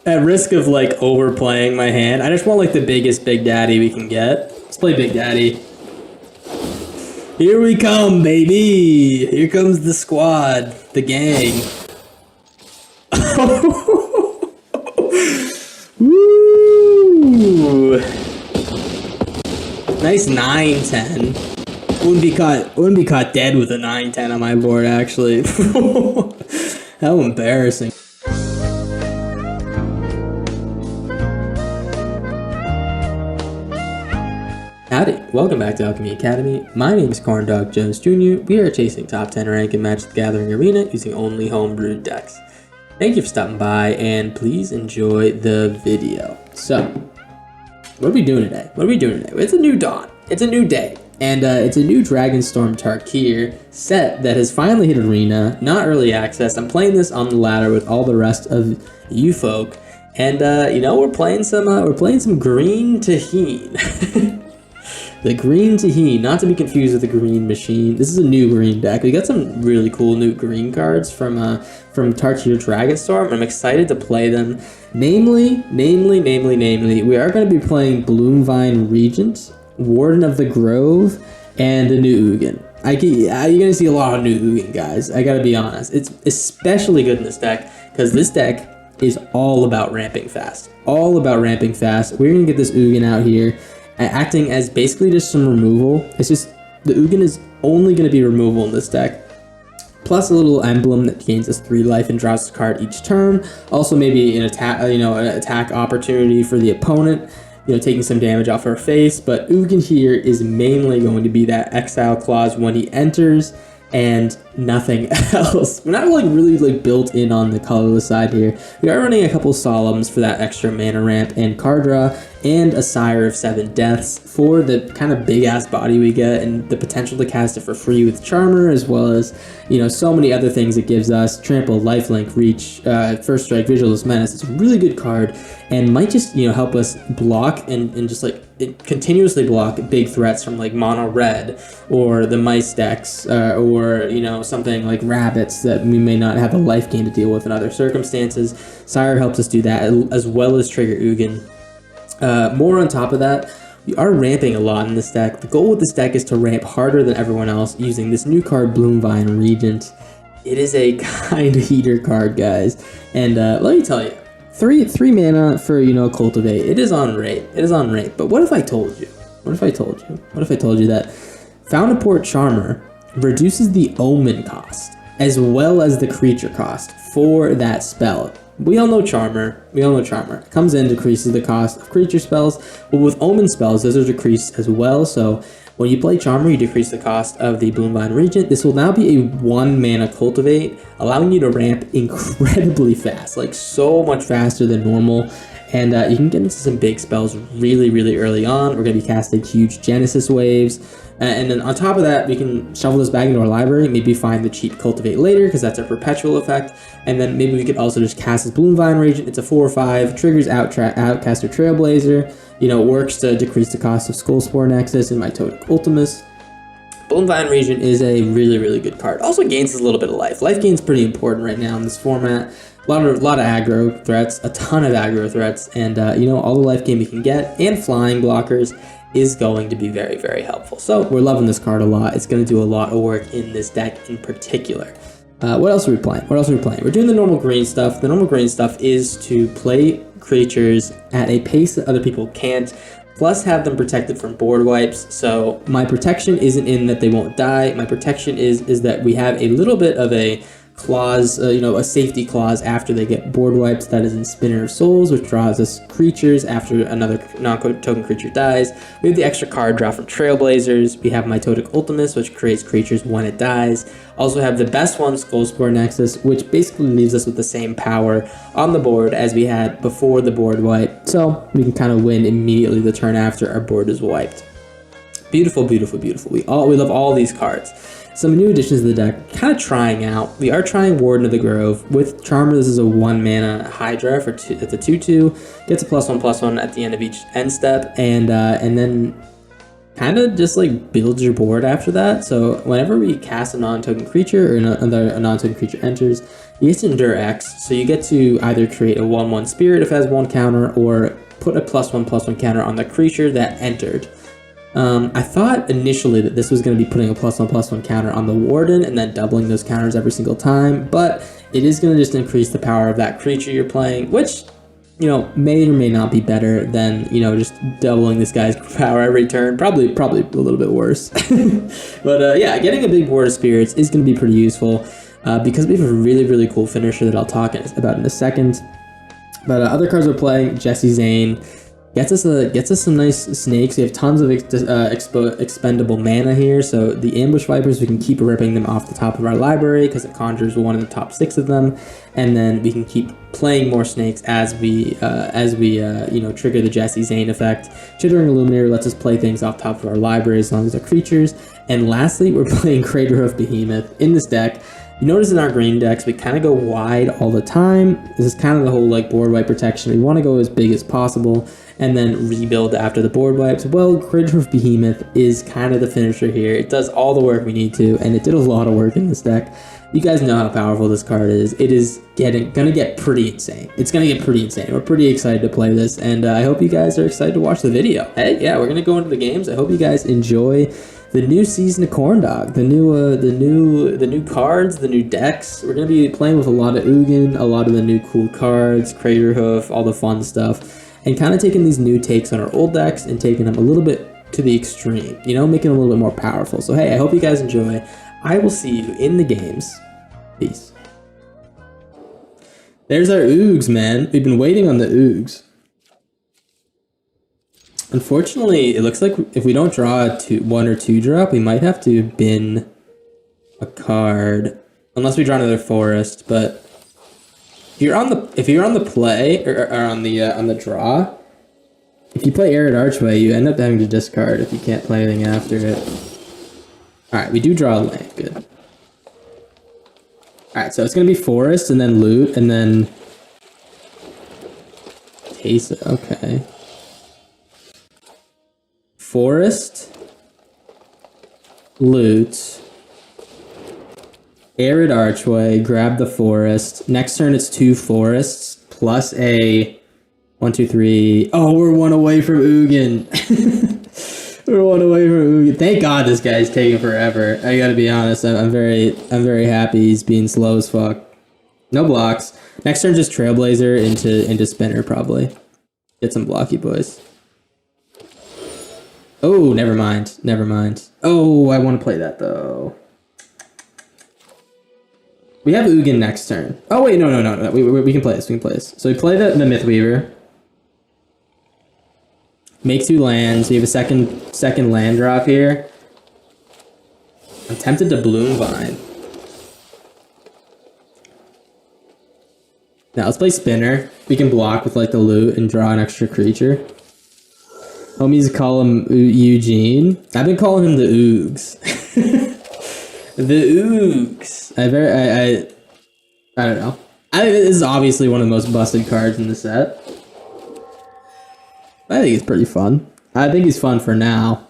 At risk of like overplaying my hand, I just want like the biggest Big Daddy we can get. Let's play Big Daddy. Here we come, baby. Here comes the squad, the gang. Woo! Nice 9-10. Wouldn't be caught dead with a 9-10 on my board, actually. How embarrassing. Howdy, welcome back to Alchemy Academy. My name is Corndog Jones Jr. We are chasing top 10 rank in Magic the Gathering Arena using only homebrewed decks. Thank you for stopping by, and please enjoy the video. So, what are we doing today? It's a new dawn. It's a new day. And it's a new Dragonstorm Tarkir set that has finally hit Arena, not early access. I'm playing this on the ladder with all the rest of you folk. And, you know, we're playing some green Taheen. The green Taheen, not to be confused with the green machine. This is a new green deck. We got some really cool new green cards from Tarkir Dragonstorm. I'm excited to play them. Namely, we are going to be playing Bloomvine Regent, Warden of the Grove, and the new Ugin. You're going to see a lot of new Ugin, guys. I got to be honest. It's especially good in this deck because this deck is all about ramping fast. We're going to get this Ugin out here, acting as basically just some removal. It's just the Ugin is only going to be removal in this deck, plus a little emblem that gains us 3 life and draws a card each turn. Also maybe an attack, an attack opportunity for the opponent, taking some damage off our face. But Ugin here is mainly going to be that exile clause when he enters and nothing else. We're not really built in on the colorless side here. We are running a couple Solemns for that extra mana ramp and card draw, and a Sire of 7 Deaths for the kind of big ass body we get and the potential to cast it for free with Charmer, as well as so many other things it gives us. Trample, Lifelink, Reach, First Strike, Vigilus Menace. It's a really good card and might just help us block and just continuously block big threats from like mono red or the mice decks, or something like rabbits that we may not have a life gain to deal with in other circumstances. Sire helps us do that, as well as trigger Ugin. More on top of that, we are ramping a lot in this deck. The goal with this deck is to ramp harder than everyone else using this new card, Bloomvine Regent. It is a kind of heater card, guys, and let me tell you, three mana for cultivate. It is on rate. But what if I told you that Found a Port Charmer reduces the omen cost as well as the creature cost for that spell? We all know Charmer. Comes in, decreases the cost of creature spells. But with omen spells, those are decreased as well. So when you play Charmer, you decrease the cost of the Bloomvine Regent. This will now be a 1 mana cultivate, allowing you to ramp incredibly fast, like so much faster than normal. And you can get into some big spells really early on. We're going to be casting huge Genesis waves. And then on top of that, we can shovel this back into our library, maybe find the cheap Cultivate later, because that's a perpetual effect. And then maybe we could also just cast this Bloomvine Regent. It's a 4/5, triggers Outcaster Trailblazer, works to decrease the cost of Skullspore Nexus and Mitotic Ultimus. Bloomvine Regent is a really good card. Also gains us a little bit of life. Life gain is pretty important right now in this format. A lot of aggro threats, a ton of aggro threats, and all the life gain we can get, and flying blockers is going to be very helpful. So we're loving this card a lot. It's going to do a lot of work in this deck in particular. What else are we playing? We're doing the normal green stuff. The normal green stuff is to play creatures at a pace that other people can't, plus have them protected from board wipes. So my protection isn't in that they won't die. My protection is that we have a little bit of a clause, a safety clause after they get board wipes. That is in Spinner of Souls, which draws us creatures after another non-token creature dies. We have the extra card draw from Trailblazers. We have Mitotic Ultimus, which creates creatures when it dies. Also have the best one, Skullspore Nexus, which basically leaves us with the same power on the board as we had before the board wipe. So we can kind of win immediately the turn after our board is wiped. Beautiful. We love all these cards. Some new additions to the deck, kind of trying out. We are trying Warden of the Grove. With Charmer, this is a 1 mana Hydra for it's a 2/2. Gets a +1/+1 at the end of each end step, and then kind of just like builds your board after that. So whenever we cast a non-token creature or a non-token creature enters, you get to endure X. So you get to either create a 1/1 spirit if it has 1 counter, or put a +1/+1 counter on the creature that entered. I thought initially that this was going to be putting a +1/+1 counter on the warden and then doubling those counters every single time, but it is going to just increase the power of that creature you're playing, which, you know, may or may not be better than, you know, just doubling this guy's power every turn. Probably a little bit worse. But yeah, getting a big board of spirits is going to be pretty useful because we have a really cool finisher that I'll talk about in a second. But other cards we're playing, Jesse Zane. Gets us some nice snakes. We have tons of expendable mana here, so the Ambush Vipers, we can keep ripping them off the top of our library because it conjures one of the top 6 of them, and then we can keep playing more snakes as we you know, trigger the Jesse Zane effect. Chittering Illuminator lets us play things off top of our library as long as they're creatures. And lastly, we're playing Crater of Behemoth in this deck. You notice in our green decks, we kind of go wide all the time. This is kind of the whole like board wipe protection. We want to go as big as possible and then rebuild after the board wipes. Well, Crater of Behemoth is kind of the finisher here. It does all the work we need to, and it did a lot of work in this deck. You guys know how powerful this card is. It is gonna get pretty insane. It's gonna get pretty insane. We're pretty excited to play this, and I hope you guys are excited to watch the video. Hey, yeah, we're gonna go into the games. I hope you guys enjoy the new season of Corn Dog, the new cards, the new decks. We're gonna be playing with a lot of Ugin, a lot of the new cool cards, Crater Hoof, all the fun stuff, and kind of taking these new takes on our old decks and taking them a little bit to the extreme, you know, making them a little bit more powerful. So hey, I hope you guys enjoy. I will see you in the games. Peace. There's our Oogs, man. We've been waiting on the Oogs. Unfortunately, it looks like if we don't draw a 1 or 2 drop, we might have to bin a card, unless we draw another forest. But if you're on the play or on the draw, if you play Arid Archway, you end up having to discard if you can't play anything after it. All right, we do draw a land. Good. All right, so it's gonna be forest and then loot and then Tesa. Okay. Forest, loot, Arid Archway, grab the forest. Next turn it's 2 forests plus a 1, 2, 3. Oh, we're 1 away from Ugin. We're 1 away from Ugin. Thank God this guy's taking forever. I gotta be honest. I'm very happy he's being slow as fuck. No blocks. Next turn just Trailblazer into Spinner probably. Get some blocky boys. Oh, never mind. Never mind. Oh, I want to play that, though. We have Ugin next turn. Oh, wait, no. We can play this. We can play this. So we play the Mythweaver. Make 2 lands. We have a second land drop here. I'm tempted to Bloom Vine. Now, let's play Spinner. We can block with, like, the loot and draw an extra creature. Homies call him Eugene. I've been calling him the Oogs. The Oogs. I don't know. I think this is obviously one of the most busted cards in the set. I think it's pretty fun. I think he's fun for now.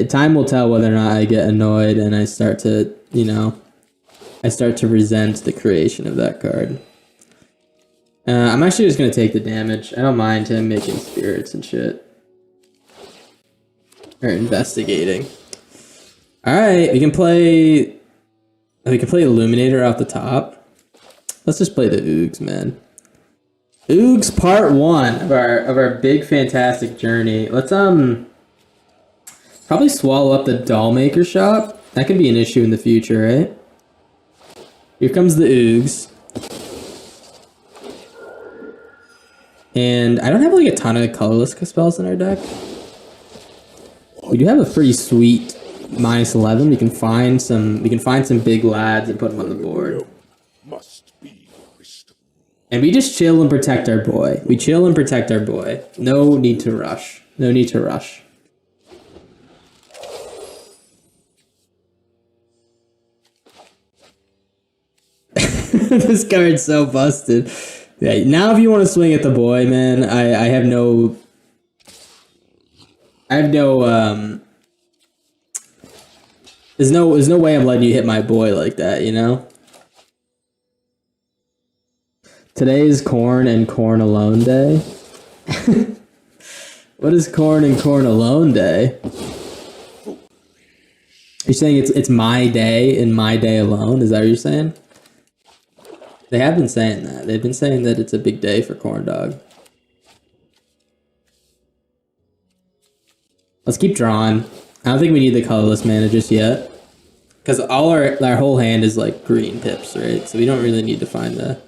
Time will tell whether or not I get annoyed and I start to, you know, resent the creation of that card. I'm actually just going to take the damage. I don't mind him making spirits and shit. Or investigating. Alright, we can play Illuminator off the top. Let's just play the Oogs, man. Oogs part 1 of our big fantastic journey. Let's probably swallow up the Dollmaker shop. That could be an issue in the future, right? Here comes the Oogs. And I don't have like a ton of colorless spells in our deck. We do have a pretty sweet -11. We can find some big lads and put them on the board. And we just chill and protect our boy. We chill and protect our boy. No need to rush. No need to rush. This card's so busted. Yeah, now if you want to swing at the boy, man, I I have no there's no way I'm letting you hit my boy like that, you know? Today is corn and corn alone day. What is corn and corn alone day? You're saying it's my day and my day alone? Is that what you're saying? They have been saying that. They've been saying that it's a big day for corn dog. Let's keep drawing. I don't think we need the colorless mana just yet. Because all our whole hand is like green pips, right? So we don't really need to find the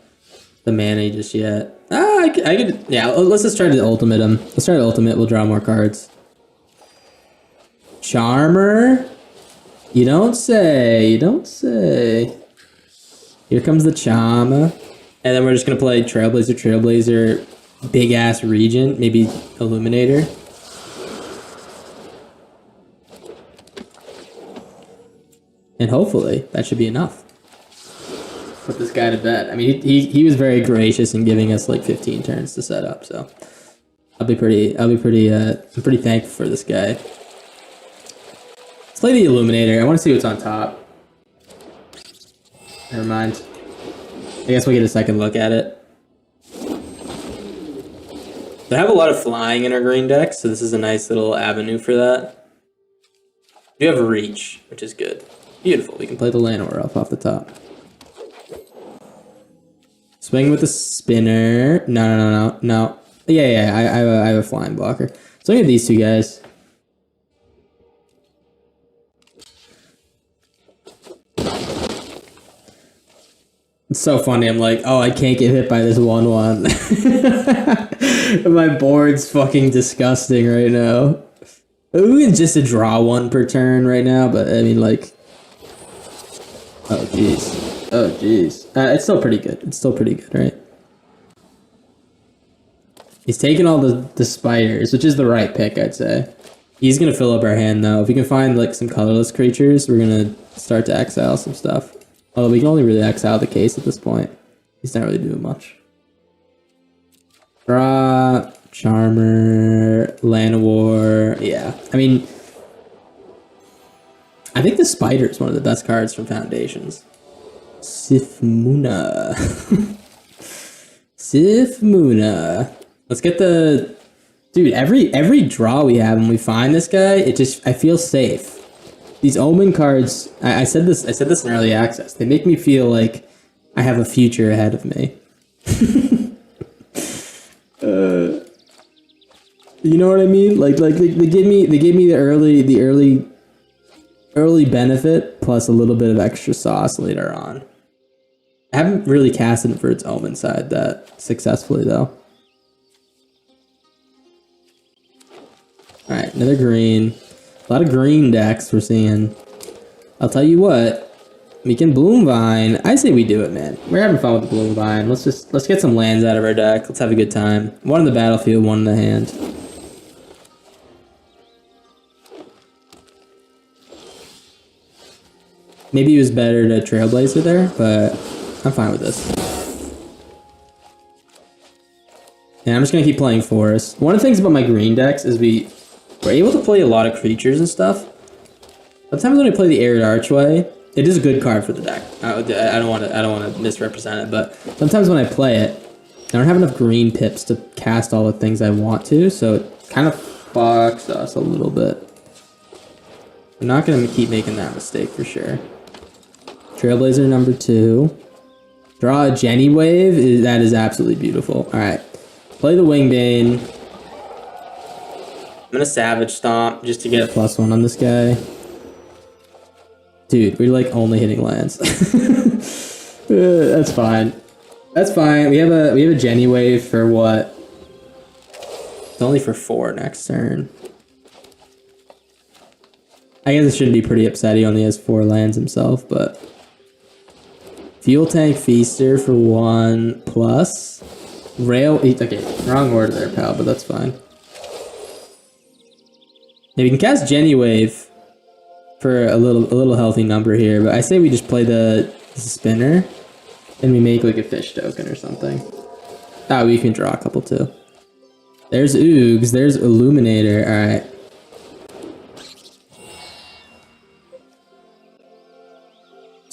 mana just yet. I could, yeah, let's just try to ultimate him. Let's try to ultimate, we'll draw more cards. Charmer? You don't say, you don't say. Here comes the Charmer. And then we're just gonna play Trailblazer, big ass Regent, maybe Illuminator. And hopefully that should be enough. Put this guy to bed. I mean, he was very gracious in giving us like 15 turns to set up, so I'm pretty thankful for this guy. Let's play the Illuminator. I want to see what's on top. Never mind. I guess we'll get a second look at it. They have a lot of flying in our green deck, so this is a nice little avenue for that. We have reach, which is good. Beautiful. We can play the Llanowar Elf off the top. Swing with the spinner. No. Yeah. I have a flying blocker. So I have these two guys. It's so funny. I'm like, oh, I can't get hit by this 1/1. My board's fucking disgusting right now. We can just draw one per turn right now, but I mean, like, oh jeez. Oh jeez. It's still pretty good. It's still pretty good, right? He's taking all the spiders, which is the right pick, I'd say. He's gonna fill up our hand though. If we can find like some colorless creatures, we're gonna start to exile some stuff. Although we can only really exile the case at this point. He's not really doing much. Draw, Charmer, Llanowar. Yeah, I mean, I think the spider is one of the best cards from Foundations. Sifmuna. Sifmuna. Let's get the... Dude, every draw we have when we find this guy, I feel safe. These Omen cards, I said this in early access. They make me feel like I have a future ahead of me. You know what I mean? Like they give me the early benefit plus a little bit of extra sauce later on. I haven't really casted it for its Omen side that successfully though. All right, another green. A lot of green decks we're seeing. I'll tell you what, we can Bloomvine. I say we do it, man. We're having fun with the Bloomvine. Let's get some lands out of our deck. Let's have a good time. One in the battlefield, one in the hand. Maybe it was better to Trailblazer there, but I'm fine with this. And I'm just gonna keep playing Forest. One of the things about my green decks is we're able to play a lot of creatures and stuff. Sometimes when I play the Arid Archway, it is a good card for the deck. I don't want to misrepresent it, but sometimes when I play it, I don't have enough green pips to cast all the things I want to, so it kind of fucks us a little bit. I'm not gonna keep making that mistake for sure. Trailblazer number 2. Draw a Jenny Wave. That is absolutely beautiful. All right, play the Wingbane. I'm gonna Savage Stomp just to get a +1 on this guy. Dude, we're like only hitting lands. That's fine. That's fine. We have a Jenny Wave for what? It's only for 4 next turn. I guess it should be pretty upset. He only has 4 lands himself, but Fuel Tank Feaster for 1 plus Rail. Okay, wrong order there, pal, but that's fine. Yeah, we can cast Jenny Wave for a little healthy number here, but I say we just play the spinner and we make like a fish token or something. Ah, we can draw a couple too. There's Oogs, there's Illuminator. All right,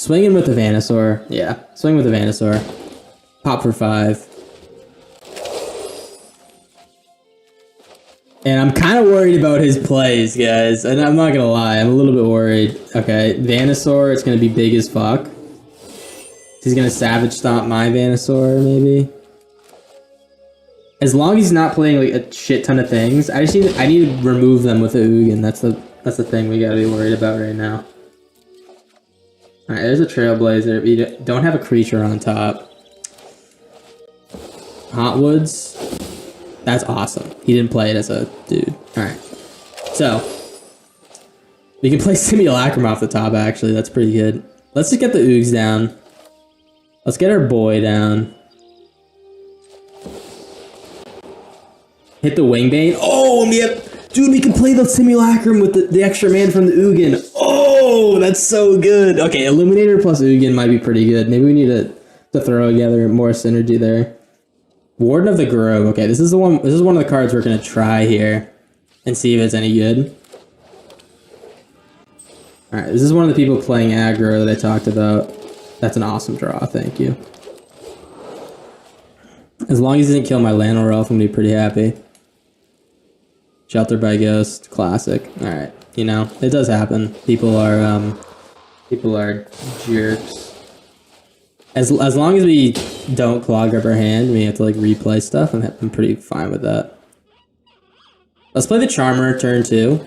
Swinging with the Venusaur. Yeah, swing with the Venusaur. Pop for 5. And I'm kind of worried about his plays, guys. And I'm not going to lie. I'm a little bit worried. Okay, Venusaur, it's going to be big as fuck. He's going to Savage Stomp my Venusaur, maybe. As long as he's not playing like a shit ton of things, I need to remove them with a Ugin. That's the thing we got to be worried about right now. All right, there's a Trailblazer. You don't have a creature on top. Hot Woods. That's awesome. He didn't play it as a dude. Alright. So, we can play Simulacrum off the top, actually. That's pretty good. Let's just get the Oogs down. Let's get our boy down. Hit the Wingbane. Oh, dude, we can play the Simulacrum with the extra man from the Ugin. Oh, that's so good. Okay, Illuminator plus Ugin might be pretty good. Maybe we need to throw together more synergy there. Warden of the Grove. Okay, this is one of the cards we're gonna try here and see if it's any good. Alright, this is one of the people playing aggro that I talked about. That's an awesome draw, thank you. As long as he doesn't kill my Llanowar Elf, I'm gonna be pretty happy. Shelter by Ghost, classic. Alright, you know, it does happen. People are jerks. As long as we don't clog up our hand, we have to like replay stuff. I'm pretty fine with that. Let's play the Charmer turn 2.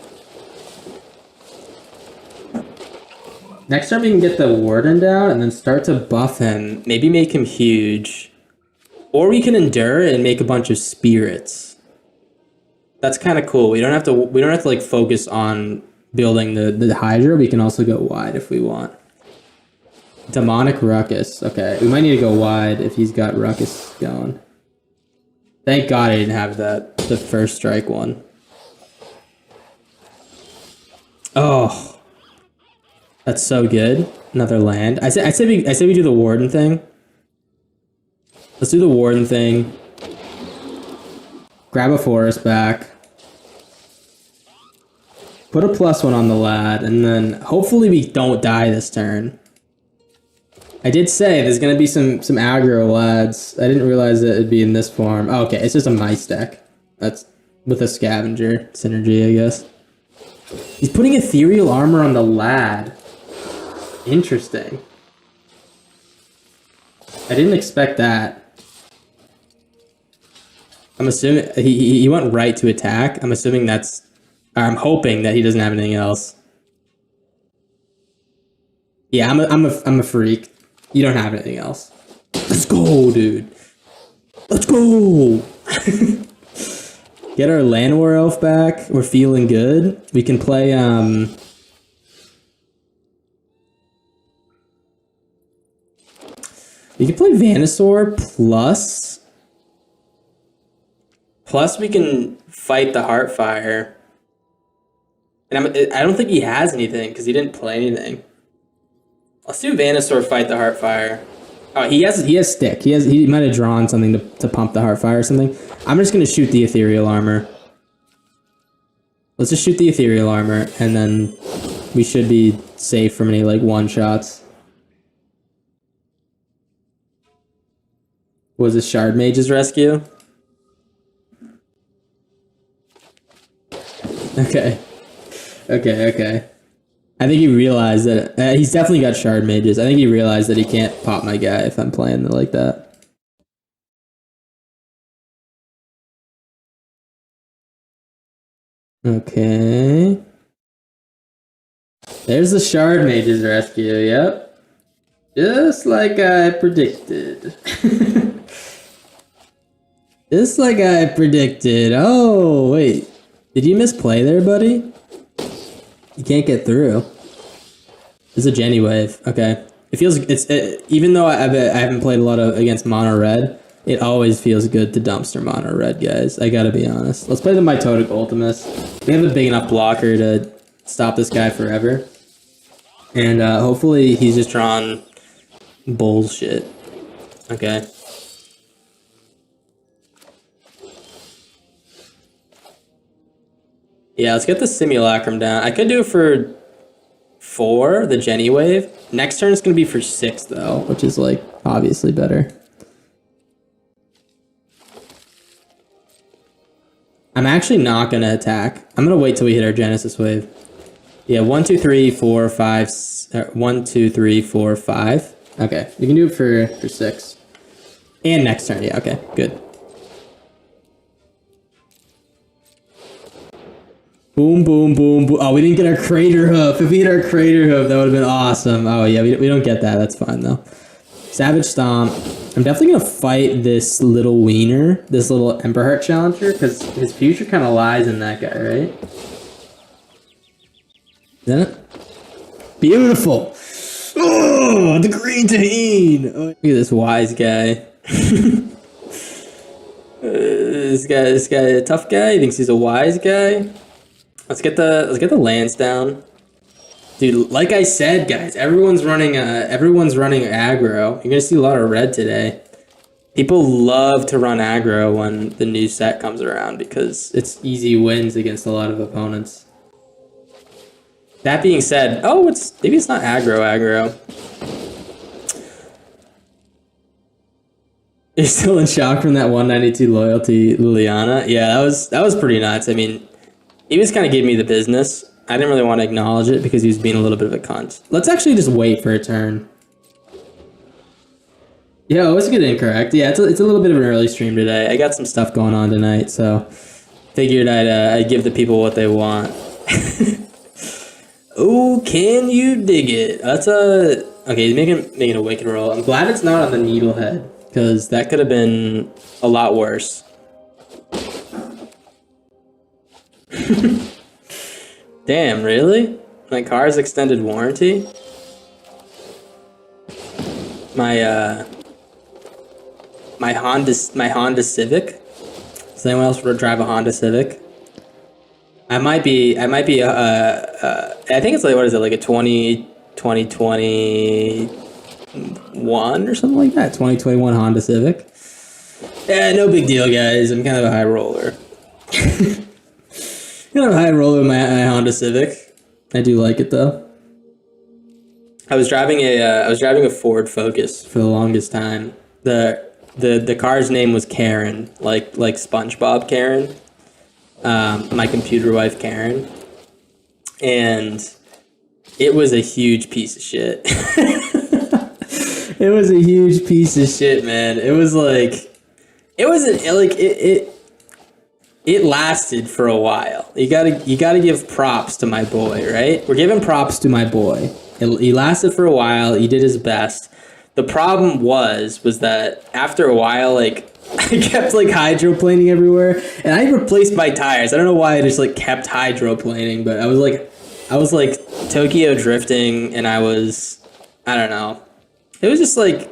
Next turn we can get the Warden down and then start to buff him. Maybe make him huge. Or we can Endure and make a bunch of Spirits. That's kind of cool. We don't have to like focus on building the Hydra. We can also go wide if we want. Demonic Ruckus. Okay, we might need to go wide if he's got Ruckus going. Thank God I didn't have the first strike one. Oh, that's so good. Another land. I say we do the Warden thing. Let's do the Warden thing. Grab a Forest back. Put a +1 on the lad, and then hopefully we don't die this turn. I did say there's gonna be some aggro lads. I didn't realize that it'd be in this form. Oh, okay, it's just a mice deck. That's with a scavenger synergy, I guess. He's putting ethereal armor on the lad. Interesting. I didn't expect that. I'm assuming he went right to attack. I'm assuming that's. I'm hoping that he doesn't have anything else. Yeah, I'm a freak. You don't have anything else. Let's go, dude. Let's go. Get our Llanowar Elf back. We're feeling good. We can play we can play Venusaur plus we can fight the Heartfire. And I don't think he has anything because he didn't play anything. Let's do Venusaur fight the Heartfire. Oh, he has stick. He might have drawn something to pump the Heartfire or something. I'm just gonna shoot the ethereal armor. Let's just shoot the ethereal armor, and then we should be safe from any like one-shots. Was this Shard Mage's rescue? Okay. Okay. I think he realized that he's definitely got Shard Mages. I think he realized that he can't pop my guy if I'm playing it like that. Okay. There's the Shard Mages rescue, yep. Just like I predicted. Just like I predicted. Oh, wait. Did you misplay there, buddy? You can't get through. It's a Jenny wave. Okay. It feels even though I haven't played a lot against mono red, it always feels good to dumpster mono red, guys. I gotta be honest. Let's play the Mitotic Ultimus. We have a big enough blocker to stop this guy forever, and hopefully he's just drawn bullshit. Okay. Yeah, let's get the Simulacrum down. I could do it for 4, the Jenny wave. Next turn is going to be for 6, though, which is, like, obviously better. I'm actually not going to attack. I'm going to wait till we hit our Genesis wave. Yeah, 1, 2, 3, 4, 5. 1, 2, 3, 4, 5. Okay, we can do it for 6. And next turn, yeah, okay, good. Boom, boom, boom, boom. Oh, we didn't get our Crater Hoof. If we hit our Crater Hoof, that would have been awesome. Oh, yeah, we don't get that. That's fine, though. Savage Stomp. I'm definitely going to fight this little wiener, this little Emberheart Challenger, because his future kind of lies in that guy, right? Isn't it? Beautiful. Oh, the green tahine. Oh, look at this wise guy. This guy, a tough guy. He thinks he's a wise guy. Let's get the lands down, dude. Like I said, guys, everyone's running aggro. You're gonna see a lot of red today. People love to run aggro when the new set comes around because it's easy wins against a lot of opponents. That being said, oh, maybe it's not aggro. You're still in shock from that 192 loyalty, Liliana? Yeah, that was pretty nuts. I mean, he was kind of giving me the business. I didn't really want to acknowledge it because he was being a little bit of a cunt. Let's actually just wait for a turn. Yeah, let's get incorrect. Yeah, it's a little bit of an early stream today. I got some stuff going on tonight, so figured I'd give the people what they want. Oh, can you dig it? That's okay. He's making a wicked roll. I'm glad it's not on the Needlehead because that could have been a lot worse. Damn, really? My car's extended warranty? My Honda Civic? Does anyone else drive a Honda Civic? I might be I think it's like, what is it, like a 2021 or something like that? 2021 Honda Civic. Yeah, no big deal, guys. I'm kind of a high roller. Kind of a high roller with my Honda Civic. I do like it though. I was driving a Ford Focus for the longest time. The car's name was Karen, like SpongeBob Karen. My computer wife Karen, and it was a huge piece of shit. It was a huge piece of shit, man. It was like, it lasted for a while. You gotta give props to my boy, right? We're giving props to my boy. He lasted for a while. He did his best. The problem was that after a while, like, I kept like hydroplaning everywhere, and I replaced my tires. I don't know why I just like kept hydroplaning, but I was like Tokyo drifting, and I don't know. It was just like,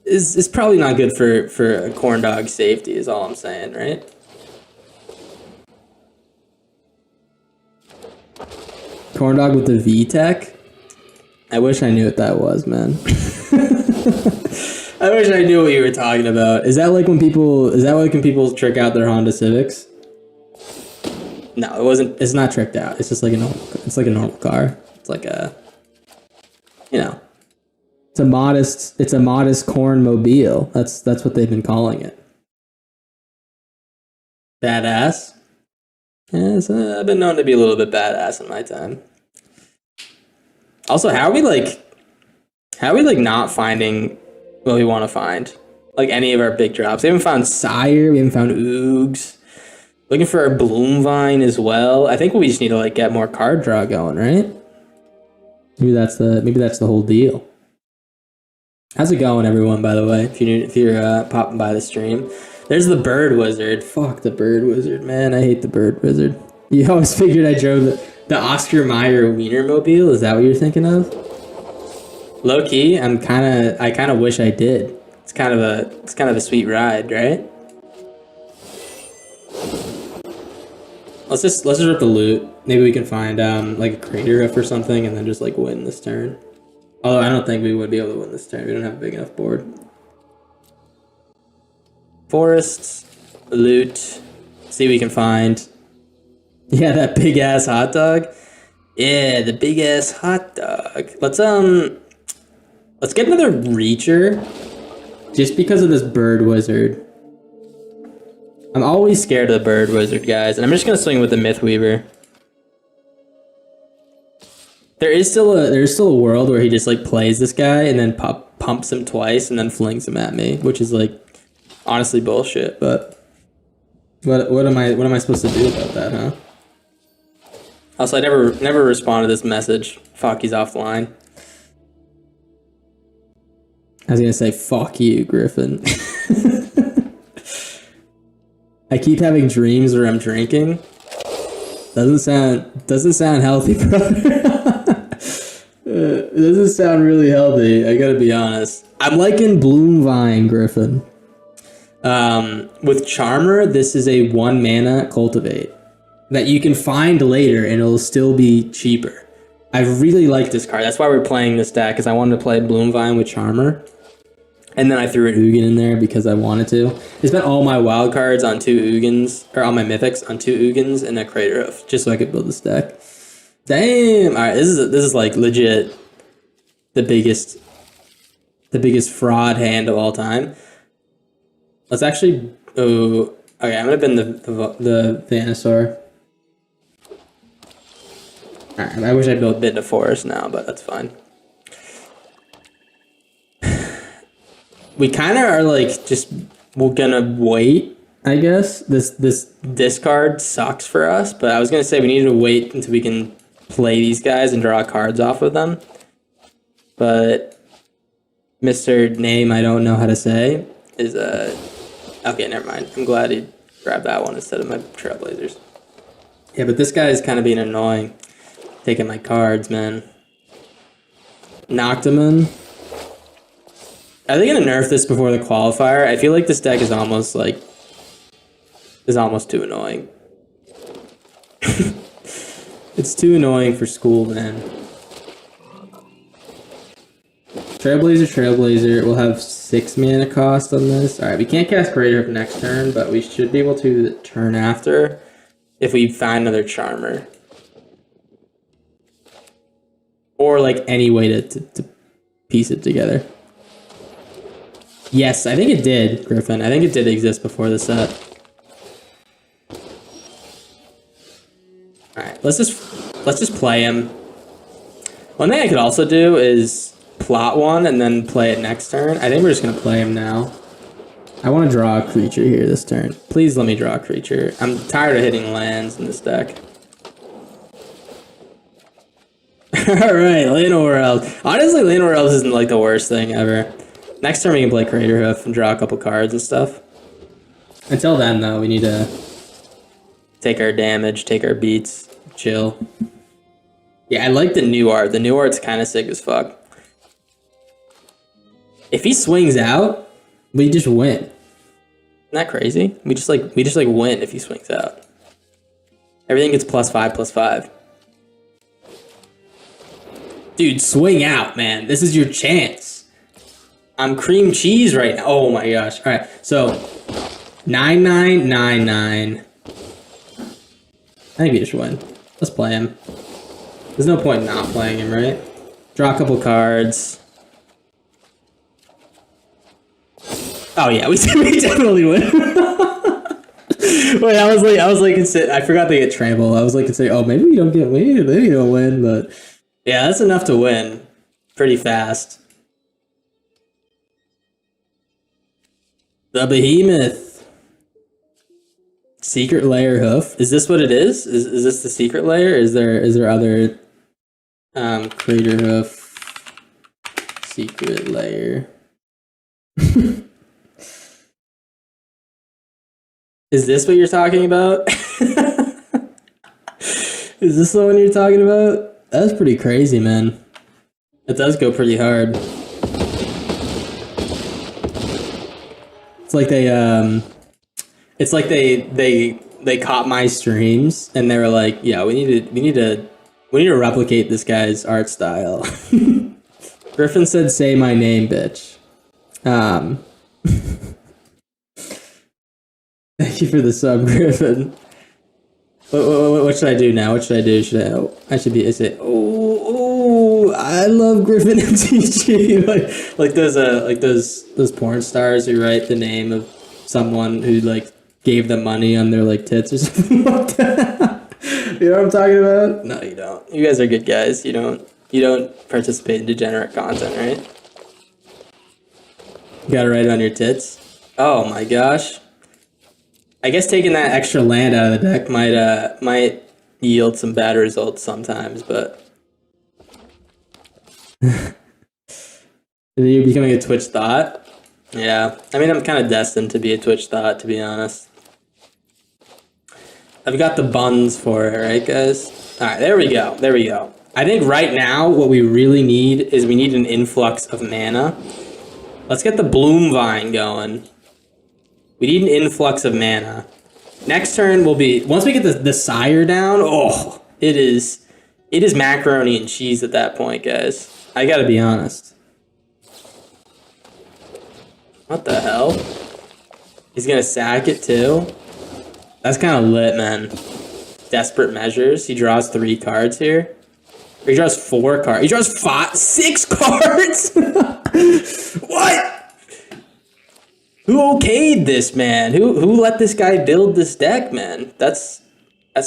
it's probably not good for a corn dog safety is all I'm saying, right? Corn dog with the VTEC? I wish I knew what that was, man. I wish I knew what you were talking about. Is that like when people trick out their Honda Civics? No, it wasn't. It's not tricked out. It's just like a normal car. It's like a, it's a modest corn mobile. That's what they've been calling it. Badass. Yeah, I've been known to be a little bit badass in my time. Also, how are we not finding what we want to find? Like any of our big drops. We haven't found Sire, we haven't found Oogs. Looking for our Bloomvine as well. I think we just need to like get more card draw going, right? Maybe that's the whole deal. How's it going, everyone, by the way? If you're popping by the stream. There's the Bird Wizard. Fuck the Bird Wizard, man. I hate the Bird Wizard. You always figured I drove the Oscar Mayer Wienermobile. Is that what you're thinking of? Low key, I kind of wish I did. It's kind of a sweet ride, right? Let's just rip the loot. Maybe we can find like a Crater Hoof or something, and then just like win this turn. Although I don't think we would be able to win this turn. We don't have a big enough board. Forests, loot. See what we can find. Yeah, that big ass hot dog. Yeah, the big ass hot dog. Let's get another Reacher. Just because of this Bird Wizard. I'm always scared of the Bird Wizard, guys, and I'm just gonna swing with the Myth Weaver. There's still a world where he just like plays this guy and then pumps him twice and then flings him at me, which is like honestly bullshit. But what am I supposed to do about that, huh? Also, I never responded to this message. Fuck, he's offline. I was gonna say fuck you, Griffin. I keep having dreams where I'm drinking. Doesn't sound healthy, brother. It doesn't sound really healthy, I gotta be honest. I'm liking Bloomvine, Griffin. With Charmer, this is a 1 mana cultivate that you can find later and it'll still be cheaper. I really like this card. That's why we're playing this deck, because I wanted to play Bloomvine with Charmer. And then I threw an Ugin in there because I wanted to. I spent all my wild cards on 2 Ugins, or all my mythics on 2 Ugins and a Crater Hoof, just so I could build this deck. Damn! Alright, this is like legit the biggest fraud hand of all time. Let's actually okay, I'm gonna bend the Venusaur. Alright, I wish I built bid to forest now, but that's fine. We kind of are like we're gonna wait, I guess. This discard sucks for us, but I was gonna say we need to wait until we can play these guys and draw cards off of them. But Mr. Name I don't know how to say is okay, never mind. I'm glad he grabbed that one instead of my Trailblazers. Yeah, but this guy is kind of being annoying. Taking my cards, man. Noctimun. Are they gonna nerf this before the qualifier? I feel like this deck is almost too annoying. It's too annoying for school, man. Trailblazer. We'll have 6 mana cost on this. Alright, we can't cast Crater Hoof next turn, but we should be able to the turn after if we find another Charmer. Or like any way to piece it together. Yes, I think it did, Griffin. I think it did exist before the set. Alright, let's just play him. One thing I could also do is plot one and then play it next turn. I think we're just gonna play him now. I want to draw a creature here this turn. Please let me draw a creature. I'm tired of hitting lands in this deck. Alright, Llanowar World. Honestly, Llanowar World isn't like the worst thing ever. Next turn we can play Crater Hoof and draw a couple cards and stuff. Until then, though, we need to take our damage, take our beats, chill. Yeah, I like the new art. The new art's kind of sick as fuck. If he swings out, we just win. Isn't that crazy? We just like win if he swings out. Everything gets +5/+5. Dude, swing out, man. This is your chance. I'm cream cheese right now. Oh my gosh. All right. So 9999. I think we just win. Let's play him. There's no point in not playing him, right? Draw a couple cards. Oh yeah, we definitely win. Wait, I was like, I forgot to get trample. I was like, oh, maybe we don't win, but yeah, that's enough to win pretty fast. The Behemoth. Secret Lair Hoof. Is this what it is? Is this the secret layer? Is there other Crater Hoof secret layer? Is this what you're talking about? Is this the one you're talking about? That's pretty crazy, man. It does go pretty hard. It's like they caught my streams and they were like, yeah, we need to replicate this guy's art style. Griffin said, "Say my name, bitch." Thank you for the sub, Griffin. What should I do now? What should I do? Should I? Oh, I should be. Is it? Oh, I love Griffin and TG. Like those porn stars who write the name of someone who like gave them money on their like tits or something like that. You know what I'm talking about? No, you don't. You guys are good guys. You don't participate in degenerate content, right? You gotta write it on your tits. Oh my gosh. I guess taking that extra land out of the deck might yield some bad results sometimes, but you're becoming a Twitch thought. Yeah, I mean I'm kind of destined to be a Twitch thought, to be honest. I've got the buns for it, right, guys? All right, there we go. There we go. I think right now what we really need is we need an influx of mana. Let's get the Bloom Vine going. We need an influx of mana. Next turn will be, once we get the Sire down, oh, it is macaroni and cheese at that point, guys. I gotta be honest. What the hell? He's gonna sack it too? That's kind of lit, man. Desperate measures. He draws 3 cards here. Or he draws 4 cards. He draws 6 cards? What? Who okayed this, man? Who let this guy build this deck, man? It's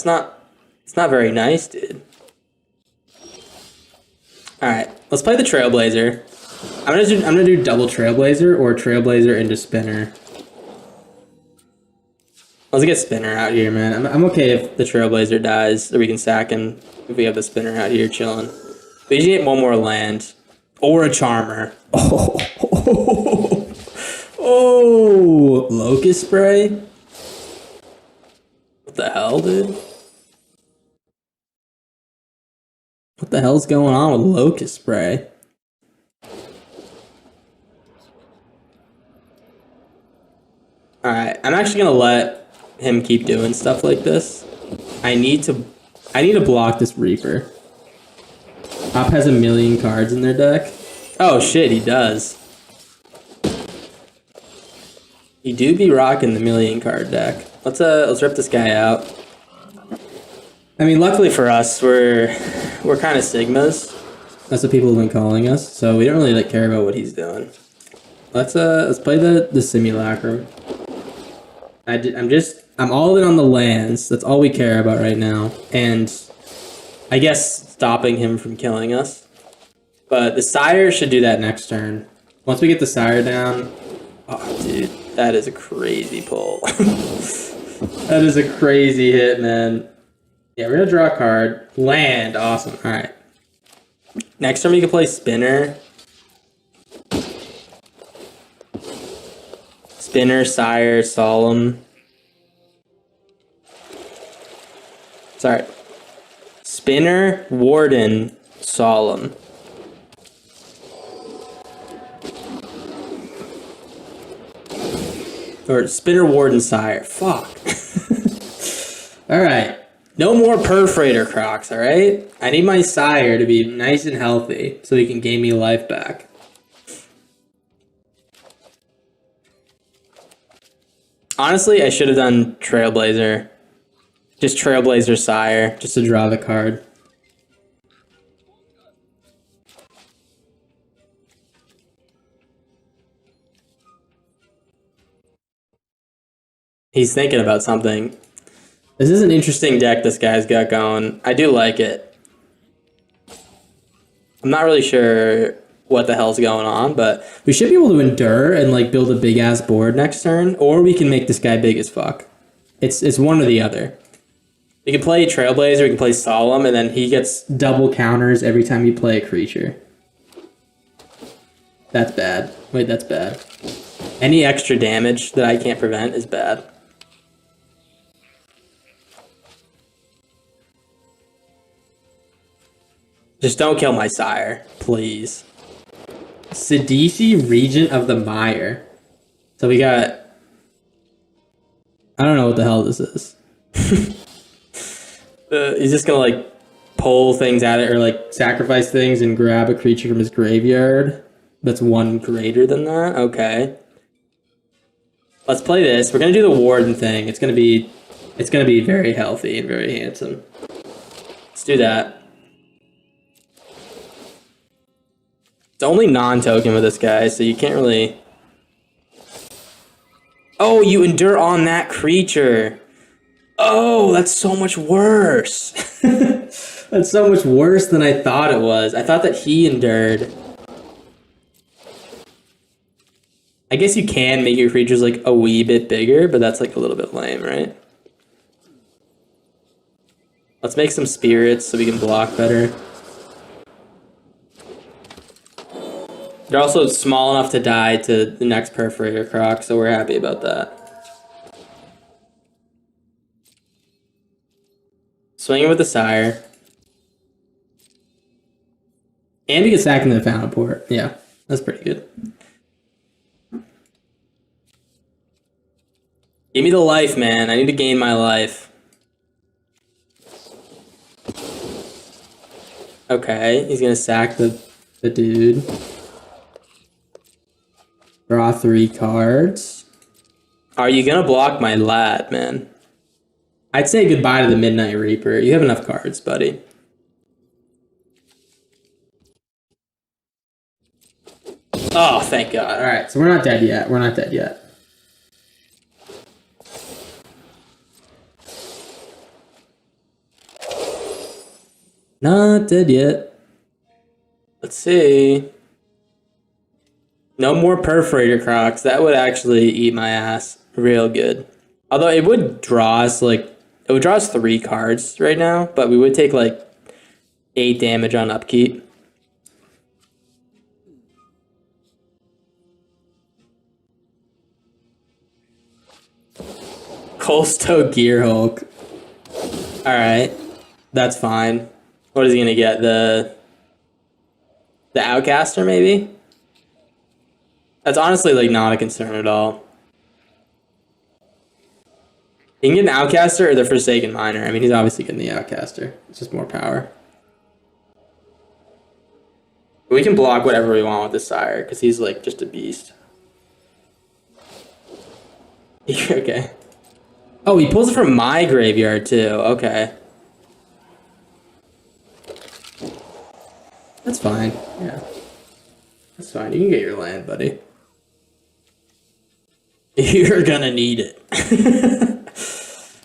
not very nice, dude. All right, let's play the Trailblazer. I'm gonna do double Trailblazer or Trailblazer into Spinner. Let's get Spinner out here, man. I'm okay if the Trailblazer dies, or we can sack him if we have the Spinner out here chilling. We just need one more land or a Charmer. Oh, Locust Spray? What the hell, dude? What the hell's going on with Locust Spray? Alright, I'm actually gonna let him keep doing stuff like this. I need to block this Reaper. Op has 1,000,000 cards in their deck. Oh shit, he does. You do be rocking the 1,000,000 card deck. Let's rip this guy out. I mean, luckily for us, we're kind of Sigmas. That's what people have been calling us, so we don't really like care about what he's doing. Let's play the Simulacrum. I'm all in on the lands. That's all we care about right now, and I guess stopping him from killing us. But the Sire should do that next turn. Once we get the Sire down, oh dude. That is a crazy pull. That is a crazy hit, man. Yeah, we're gonna draw a card. Land, awesome. All right. Next time we can play Spinner. Spinner, Sire, Solemn. Sorry. Spinner, Warden, Solemn. Or Spinner, Warden, Sire. Fuck. Alright. No more Perforator Crocs, alright? I need my Sire to be nice and healthy so he can gain me life back. Honestly, I should have done Trailblazer. Just Trailblazer Sire, just to draw the card. He's thinking about something. This is an interesting deck this guy's got going. I do like it. I'm not really sure what the hell's going on, but we should be able to endure and like build a big ass board next turn, or we can make this guy big as fuck. It's one or the other. We can play Trailblazer, we can play Solemn, and then he gets double counters every time you play a creature. That's bad. Wait, that's bad. Any extra damage that I can't prevent is bad. Just don't kill my Sire, please. Sidisi, Regent of the Mire. So we got... I don't know what the hell this is. He's just gonna like pull things at it or like sacrifice things and grab a creature from his graveyard. That's one greater than that? Okay. Let's play this. We're gonna do the Warden thing. It's gonna be It's gonna be very healthy and very handsome. Let's do that. It's only non-token with this guy, so you can't really... Oh, you endure on that creature. Oh, that's so much worse. That's so much worse than I thought it was. I thought that he endured. I guess you can make your creatures like a wee bit bigger, but that's like a little bit lame, right? Let's make some spirits so we can block better. They're also small enough to die to the next Perforator Croc, so we're happy about that. Swinging with the Sire. And we get sacked into the Fountain Port. Yeah, that's pretty good. Give me the life, man. I need to gain my life. Okay, he's gonna sack the dude. Draw 3 cards. Are you gonna block my lad, man? I'd say goodbye to the Midnight Reaper. You have enough cards, buddy. Oh, thank God. Alright, so we're not dead yet. We're not dead yet. Not dead yet. Let's see. No more Perforator Crocs. That would actually eat my ass real good. Although it would draw us like... It would draw us 3 cards right now, but we would take like 8 damage on upkeep. Colstow Gearhulk. Alright. That's fine. What is he gonna get? The Outcaster, maybe? That's honestly like not a concern at all. He can get an Outcaster or the Forsaken Miner. I mean, he's obviously getting the Outcaster. It's just more power. We can block whatever we want with the Sire, because he's like just a beast. Okay. Oh, he pulls it from my graveyard too. Okay. That's fine. Yeah. That's fine. You can get your land, buddy. You're gonna need it.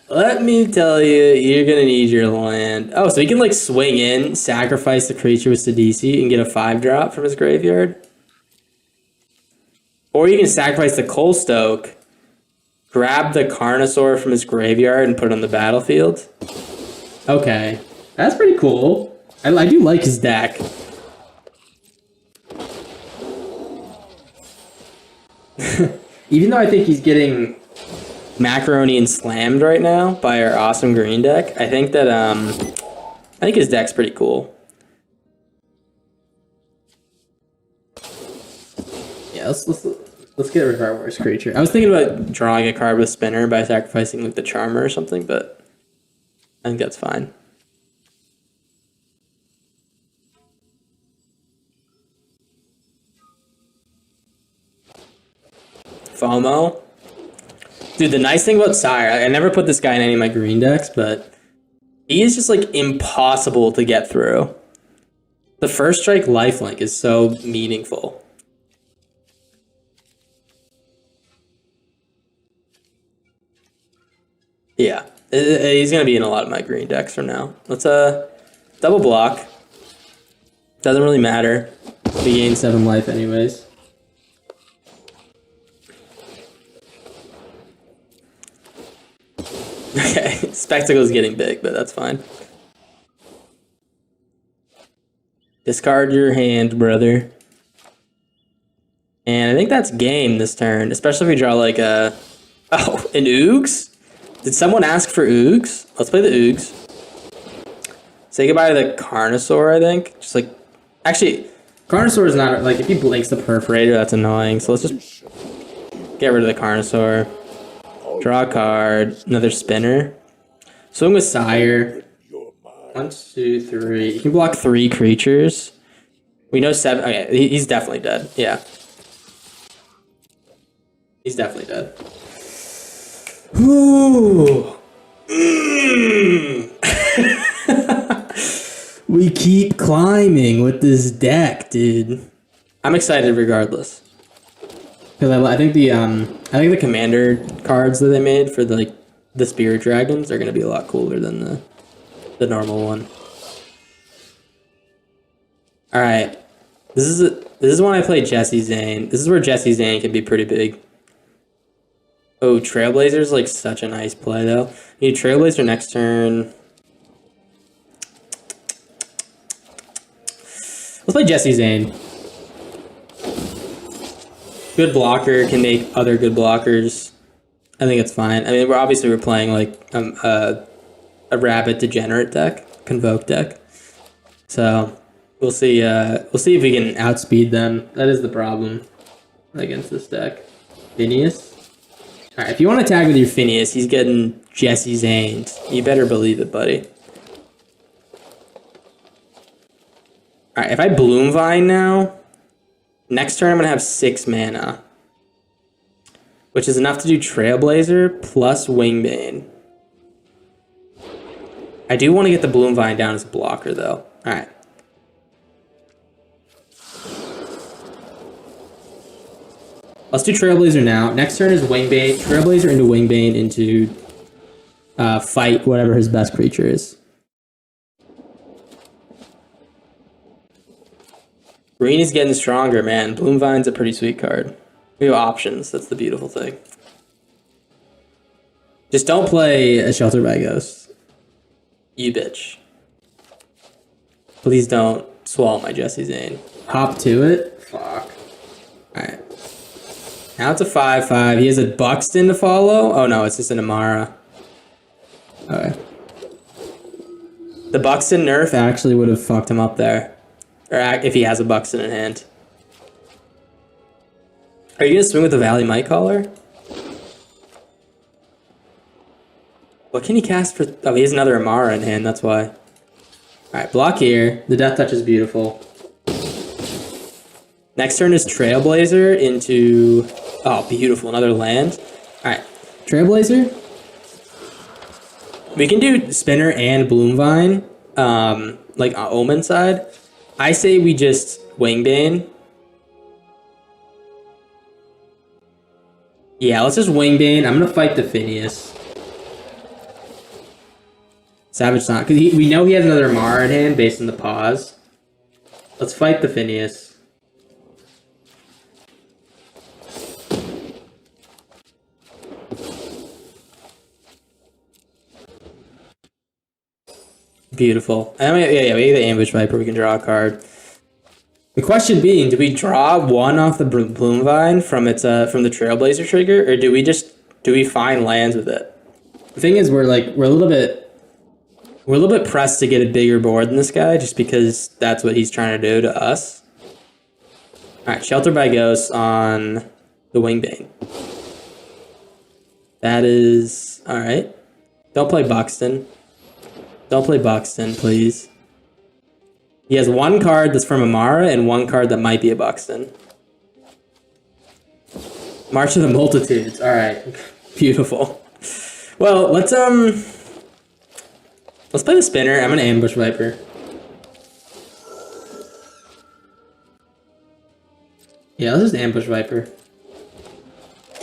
Let me tell you, you're gonna need your land. Oh, so he can like swing in, sacrifice the creature with Sidisi, and get a 5-drop from his graveyard. Or you can sacrifice the Colstoke, grab the Carnosaur from his graveyard, and put it on the battlefield. Okay, that's pretty cool. I do like his deck. Even though I think he's getting macaroni and slammed right now by our awesome green deck, I think that I think his deck's pretty cool. Yeah, let's get rid of our worst creature. I was thinking about drawing a card with Spinner by sacrificing like the Charmer or something, but I think that's fine. FOMO. Dude, the nice thing about Sire, I never put this guy in any of my green decks, but he is just like impossible to get through. The first strike lifelink is so meaningful. Yeah, he's gonna be in a lot of my green decks from now. Let's double block. Doesn't really matter. We gain 7 life anyways. Okay, Spectacle's getting big, but that's fine. Discard your hand, brother. And I think that's game this turn, especially if we draw like a... Oh, an Oogs? Did someone ask for Oogs? Let's play the Oogs. Say goodbye to the Carnosaur, I think. Just like... Actually, Carnosaur is not... Like, if he blinks the Perforator, that's annoying. So let's just get rid of the Carnosaur. Draw a card. Another Spinner. Swing with Sire. 1, 2, 3. You can block 3 creatures. We know 7. Okay, he's definitely dead. Yeah. He's definitely dead. Whew. We keep climbing with this deck, dude. I'm excited regardless. Because I think the commander cards that they made for the spirit dragons are gonna be a lot cooler than the normal one. All right, this is when I play Jesse Zane. This is where Jesse Zane can be pretty big. Oh, Trailblazer's like such a nice play though. You need Trailblazer next turn. Let's play Jesse Zane. Good blocker, can make other good blockers. I think it's fine. I mean, we're playing like a rabbit degenerate deck, convoke deck. So we'll see if we can outspeed them. That is the problem against this deck. Phineas. All right, if you want to tag with your Phineas, he's getting Jesse Zane's. You better believe it, buddy. All right, if I Bloom Vine now, next turn I'm going to have 6 mana, which is enough to do Trailblazer plus Wingbane. I do want to get the Bloom Vine down as a blocker, though. All right. Let's do Trailblazer now. Next turn is Wingbane. Trailblazer into Wingbane into fight whatever his best creature is. Green is getting stronger, man. Bloom Vine's a pretty sweet card. We have options. That's the beautiful thing. Just don't play a Shelter by Ghost. You bitch. Please don't swallow my Jesse Zane. Hop to it. Fuck. Alright. Now it's a 5/5. He has a Buxton to follow. Oh no, it's just an Amara. Okay. The Buxton nerf actually would have fucked him up there. Or if he has a Buxton in hand. Are you going to swing with the Valley Might Caller? What can he cast for... Oh, he has another Amara in hand, that's why. Alright, block here. The Death Touch is beautiful. Next turn is Trailblazer into... Oh, beautiful. Another land. Alright, Trailblazer. We can do Spinner and Bloom Vine, like Omen side. I say we just Wingbane. Yeah, let's just Wingbane. I'm going to fight the Phineas. Savage not, because we know he has another Mara in hand based on the pause. Let's fight the Phineas. Beautiful. I mean, yeah, we get the Ambush Viper, we can draw a card. The question being, do we draw one off the Bloom Vine from its from the Trailblazer trigger, or do we find lands with it? The thing is, we're a little bit pressed to get a bigger board than this guy, just because that's what he's trying to do to us. Alright, Shelter by Ghost on the Wingbane. That is alright. Don't play Buxton. Don't play Buxton, please. He has one card that's from Amara and one card that might be a Buxton. March of the Multitudes. All right, beautiful. Well, let's play the Spinner. I'm gonna Ambush Viper. Yeah, let's just Ambush Viper.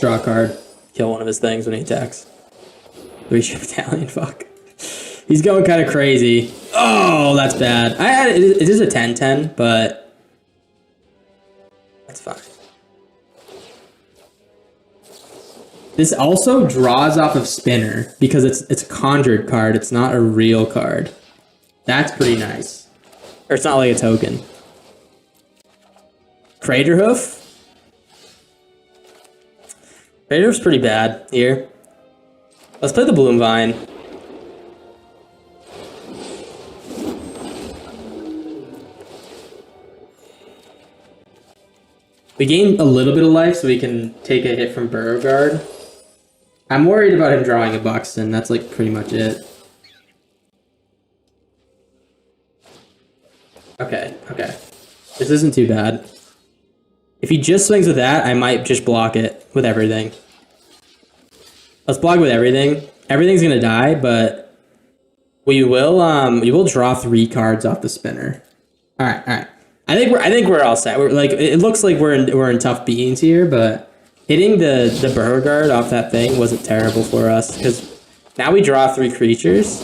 Draw a card. Kill one of his things when he attacks. 3-ship Battalion. Fuck. He's going kind of crazy. Oh, that's bad. It is a 10/10, but that's fine. This also draws off of Spinner because it's a conjured card. It's not a real card. That's pretty nice. Or it's not like a token. Craterhoof. Craterhoof's pretty bad here. Let's play the Bloom Vine. We gain a little bit of life so we can take a hit from Beauregard. I'm worried about him drawing a Buxton. That's like pretty much it. Okay. This isn't too bad. If he just swings with that, I might just block it with everything. Let's block with everything. Everything's gonna die, but We will draw 3 cards off the spinner. All right. I think we're all set. We're like, it looks like we're in tough beans here, but hitting the Beauregard off that thing wasn't terrible for us because now we draw 3 creatures.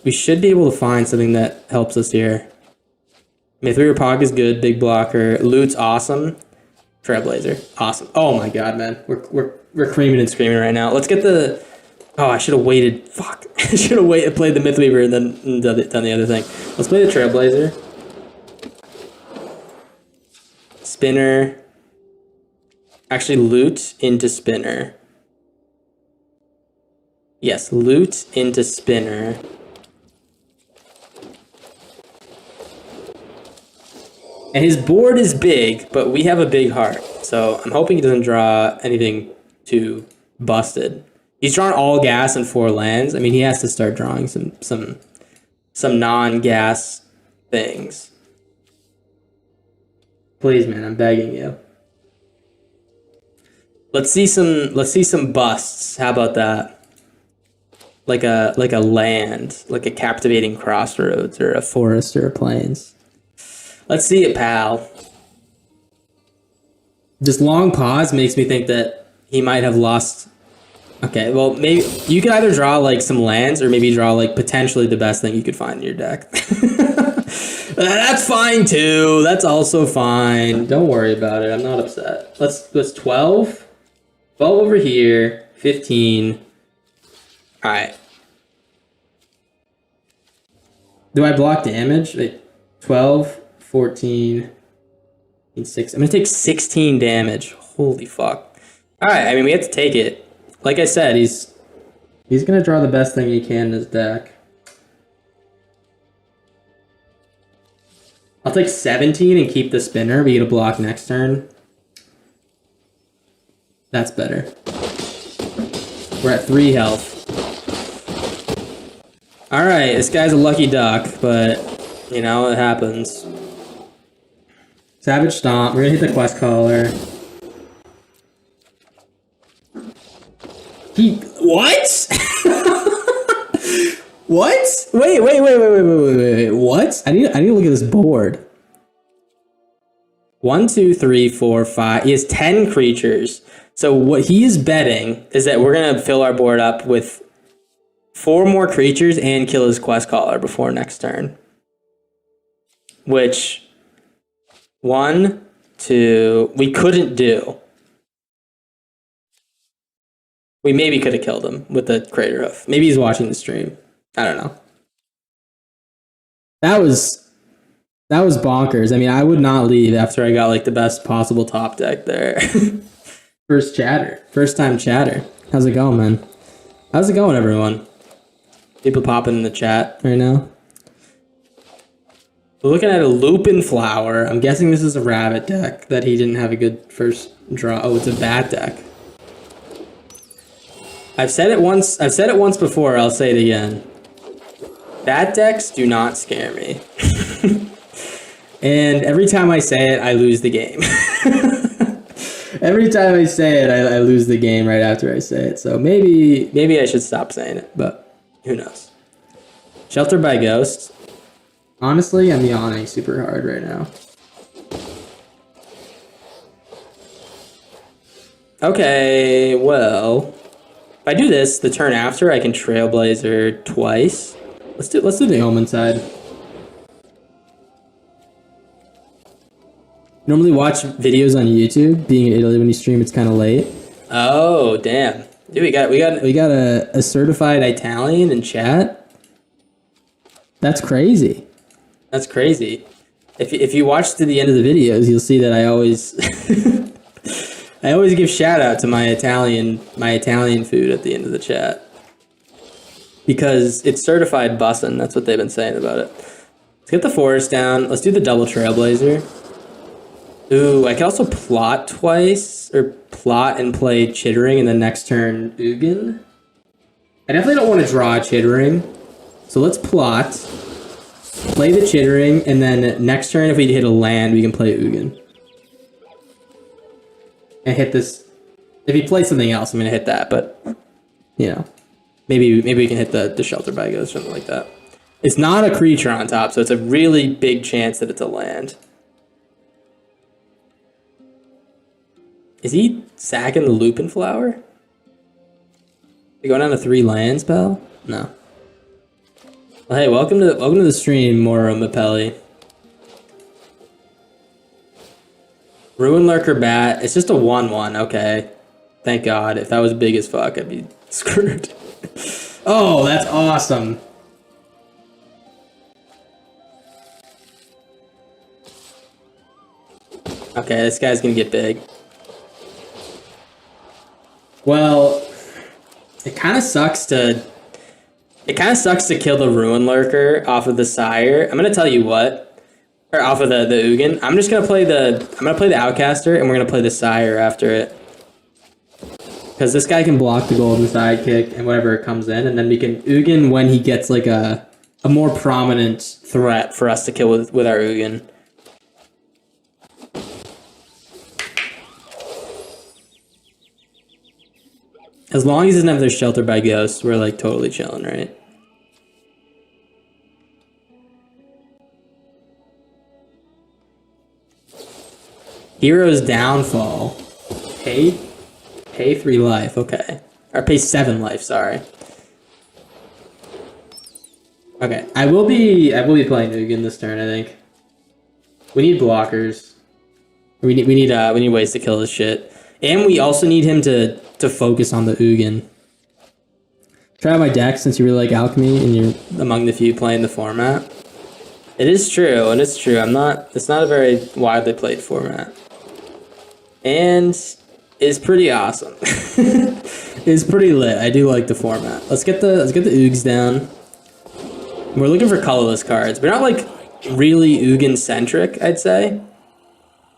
We should be able to find something that helps us here. Mithril Pog is good, big blocker. Loot's awesome. Trailblazer, awesome. Oh my god, man, we're creaming and screaming right now. Let's get the. Oh, I should have waited. Fuck, I should have waited, played the Mythweaver, and then done the other thing. Let's play the Trailblazer. Spinner. Actually, loot into spinner. Yes, loot into spinner. And his board is big, but we have a big heart. So I'm hoping he doesn't draw anything too busted. He's drawn all gas and 4 lands. I mean, he has to start drawing some non-gas things. Please, man, I'm begging you. Let's see some busts. How about that? Like a land, like a captivating crossroads or a forest or a plains. Let's see it, pal. Just long pause makes me think that he might have lost. Okay, well, maybe you can either draw like some lands or maybe draw like potentially the best thing you could find in your deck. That's fine too. That's also fine. Don't worry about it. I'm not upset. Let's 12. 12 over here. 15. All right. Do I block damage? Wait, 12, 14, 6. I'm gonna take 16 damage. Holy fuck. All right. I mean, we have to take it. Like I said, he's gonna draw the best thing he can in his deck. I'll take 17 and keep the spinner. We get a block next turn. That's better. We're at 3 health. All right, this guy's a lucky duck, but you know it happens. Savage Stomp. We're gonna hit the quest caller. What? What? Wait. What? I need to look at this board. 1, 2, 3, 4, 5. He has 10 creatures. So what he is betting is that we're gonna fill our board up with 4 more creatures and kill his quest caller before next turn. Which 1, 2, we couldn't do. We maybe could have killed him with the Crater Hoof. Maybe he's watching the stream. I don't know. That was bonkers. I mean, I would not leave after I got like the best possible top deck there. First time chatter. How's it going, man? How's it going, everyone? People popping in the chat right now. We're looking at a Lupin Flower. I'm guessing this is a rabbit deck that he didn't have a good first draw. Oh, it's a bat deck. I've said it once before, I'll say it again. Bat decks do not scare me. And every time I say it, I lose the game. Every time I say it, I lose the game right after I say it. So maybe I should stop saying it, but who knows. Shelter by Ghost. Honestly, I'm yawning super hard right now. Okay, well, if I do this, the turn after, I can Trailblazer twice. Let's do the Omen side. Normally watch videos on YouTube. Being in Italy when you stream, it's kind of late. Oh damn, dude, we got a certified Italian in chat. That's crazy. That's crazy. If you watch to the end of the videos, you'll see that I always I always give shout out to my Italian food at the end of the chat. Because it's certified bussin', that's what they've been saying about it. Let's get the forest down. Let's do the double Trailblazer. Ooh, I can also plot twice, or plot and play Chittering, and then next turn Ugin. I definitely don't want to draw Chittering, so let's plot, play the Chittering, and then next turn if we hit a land, we can play Ugin. And hit this. If he plays something else, I'm going to hit that, but, you know. Maybe we can hit the shelter by ghost, something like that. It's not a creature on top, so it's a really big chance that it's a land. Is he sacking the Lupin Flower? You going down to 3 land spell? No. Well, hey, welcome to the stream, Mora Mapelli. Ruin Lurker Bat. It's just a 1/1. Okay. Thank God. If that was big as fuck, I'd be screwed. Oh, that's awesome. Okay, this guy's gonna get big. Well, it kind of sucks to kill the Ruin Lurker off of the Sire. I'm gonna tell you what, or off of the Ugin. I'm just gonna play the Outcaster, and we're gonna play the Sire after it, because this guy can block the Golden Sidekick and whatever comes in, and then we can Ugin when he gets like a more prominent threat for us to kill with our Ugin. As long as he doesn't have their shelter by ghosts, we're like totally chilling, right? Hero's Downfall. Pay 3 life, okay. Or pay 7 life, sorry. Okay, I will be playing Ugin this turn, I think. We need blockers. We need ways to kill this shit. And we also need him to focus on the Ugin. Try out my deck since you really like Alchemy and you're among the few playing the format. It is true, and it's true. It's not a very widely played format. And it's pretty awesome. It's pretty lit. I do like the format. Let's get the Oogs down. We're looking for colorless cards. We're not like really Ugin centric, I'd say.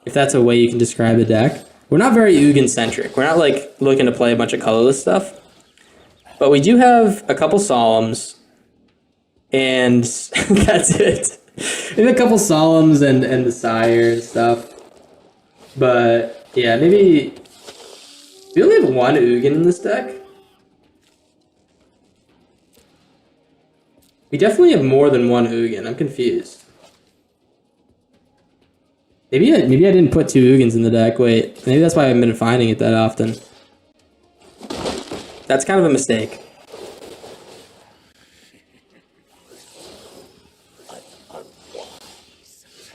If that's a way you can describe a deck. We're not very Ugin centric. We're not like looking to play a bunch of colorless stuff. But we do have a couple Solemns. And that's it. We have a couple Solemns and the Sire and stuff. But yeah, maybe we only have 1 Ugin in this deck. We definitely have more than 1 Ugin. I'm confused. Maybe I didn't put 2 Ugins in the deck. Wait, maybe that's why I haven't been finding it that often. That's kind of a mistake.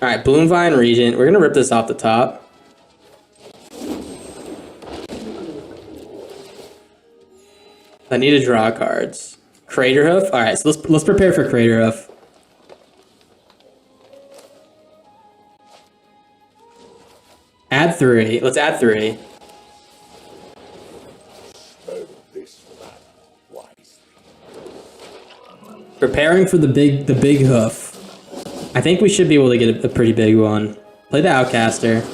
Alright, Bloomvine Regent. We're gonna rip this off the top. I need to draw cards. Craterhoof? Alright, so let's prepare for Craterhoof. Add 3. Let's add 3. Preparing for the big hoof. I think we should be able to get a pretty big one. Play the Outcaster.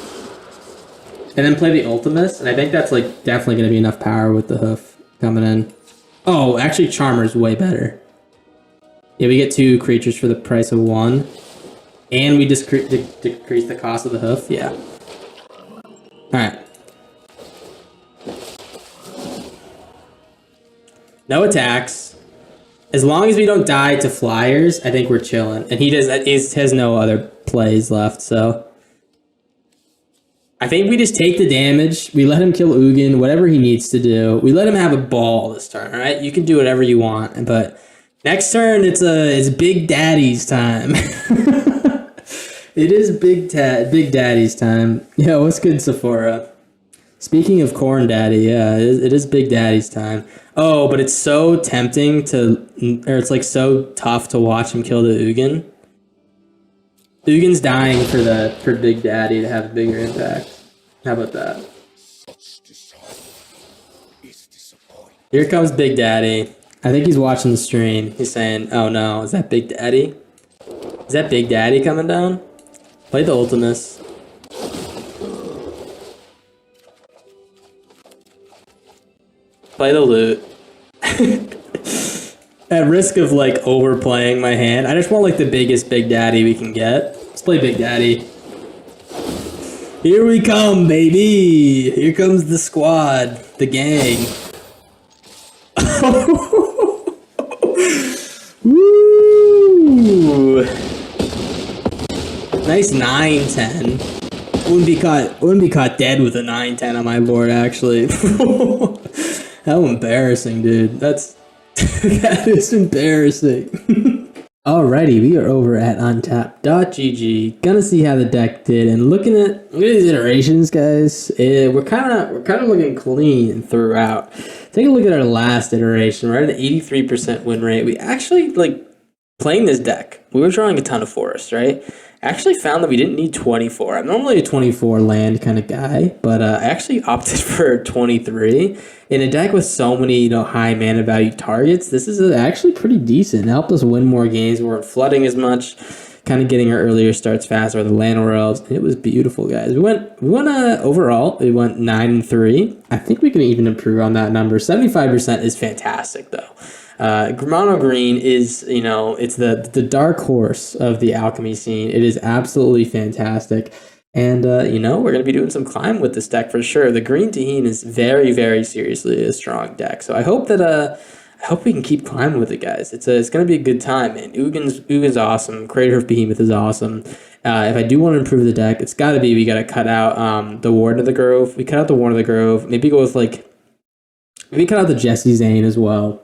And then play the Ultimus. And I think that's like definitely going to be enough power with the hoof coming in. Oh, actually Charmer's way better. Yeah, we get 2 creatures for the price of 1. And we decrease the cost of the hoof. Yeah. Alright. No attacks. As long as we don't die to flyers, I think we're chilling. And he has no other plays left, so. I think we just take the damage. We let him kill Ugin, whatever he needs to do. We let him have a ball this turn, alright? You can do whatever you want, but next turn it's Big Daddy's time. It is Big Daddy's time. Yeah, what's good, Sephora? Speaking of Corn Daddy, yeah, it is Big Daddy's time. Oh, but it's so tempting or it's like so tough to watch him kill the Ugin. Ugin's dying for Big Daddy to have a bigger impact. How about that? Here comes Big Daddy. I think he's watching the stream. He's saying, oh no, is that Big Daddy? Is that Big Daddy coming down? Play the Ultimus. Play the loot. At risk of like overplaying my hand, I just want like the biggest Big Daddy we can get. Let's play Big Daddy. Here we come, baby. Here comes the squad, the gang. Nice 9-10. Wouldn't be caught dead with a 9-10 on my board, actually. How embarrassing, dude. That is embarrassing. Alrighty, we are over at untap.gg. Gonna see how the deck did, and looking at these iterations, guys. We're kind of looking clean throughout. Take a look at our last iteration. We're at an 83% win rate. We actually playing this deck. We were drawing a ton of forests, right? Actually found that we didn't need 24. I'm normally a 24 land kind of guy, but I actually opted for 23. In a deck with so many, high mana value targets, this is actually pretty decent. It helped us win more games. We weren't flooding as much, kind of getting our earlier starts faster with the Llanowar Elves. It was beautiful, guys. We went overall, we went 9-3. I think we can even improve on that number. 75% is fantastic, though. Mono Green is, it's the dark horse of the Alchemy scene. It is absolutely fantastic. And, we're going to be doing some climb with this deck for sure. The Green Taheen is very, very seriously a strong deck. So I hope that, I hope we can keep climbing with it, guys. It's going to be a good time, man. Uggin's awesome. Crater of Behemoth is awesome. If I do want to improve the deck, it's got to be, we got to cut out the Warden of the Grove. We cut out the Warden of the Grove. Maybe go with, maybe cut out the Jesse Zane as well.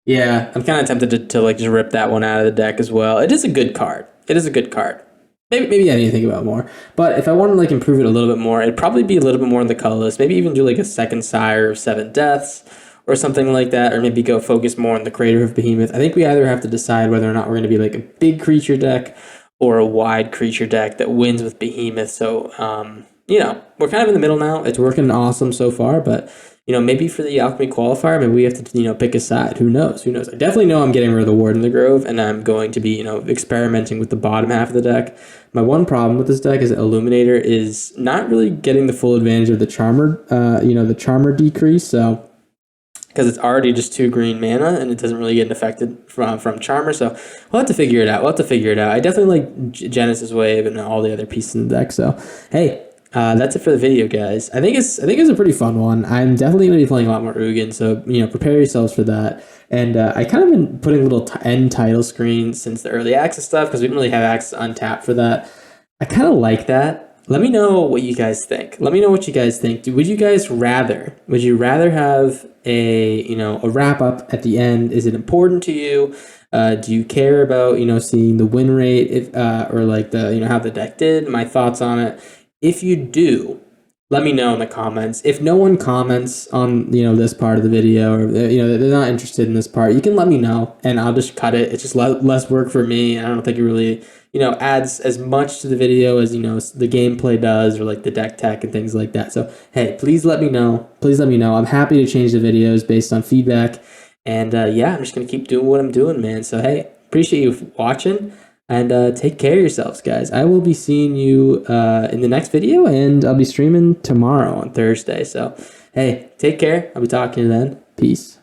Yeah, I'm kind of tempted to just rip that one out of the deck as well. It is a good card. Maybe I need to think about it more. But if I want to improve it a little bit more, it'd probably be a little bit more in the colorless. Maybe even do a second Sire of 7 Deaths or something like that. Or maybe go focus more on the Crater of Behemoth. I think we either have to decide whether or not we're going to be a big creature deck or a wide creature deck that wins with Behemoth. So, we're kind of in the middle now. It's working awesome so far, but maybe for the Alchemy qualifier, maybe we have to, pick a side. Who knows? I definitely know I'm getting rid of the Warden of the Grove, and I'm going to be, experimenting with the bottom half of the deck. My one problem with this deck is that Illuminator is not really getting the full advantage of the Charmer, the Charmer decrease, so because it's already just 2 green mana, and it doesn't really get affected from Charmer, so we'll have to figure it out. I definitely like Genesis Wave and all the other pieces in the deck, so hey, that's it for the video, guys. I think it's a pretty fun one. I'm definitely going to be playing a lot more Ugin, so prepare yourselves for that. And I kind of been putting little end title screens since the early access stuff because we didn't really have access to Untap for that. I kind of like that. Let me know what you guys think. Would you rather have a wrap up at the end? Is it important to you? Do you care about seeing the win rate or how the deck did? My thoughts on it. If you do, let me know in the comments. If no one comments on this part of the video, or they're not interested in this part, you can let me know and I'll just cut it. It's just less work for me. I don't think it really adds as much to the video as the gameplay does, or the deck tech and things like that. So hey, please let me know. I'm happy to change the videos based on feedback. And yeah, I'm just gonna keep doing what I'm doing, man. So hey, appreciate you watching. And take care of yourselves, guys. I will be seeing you in the next video, and I'll be streaming tomorrow on Thursday. So, hey, take care. I'll be talking to you then. Peace.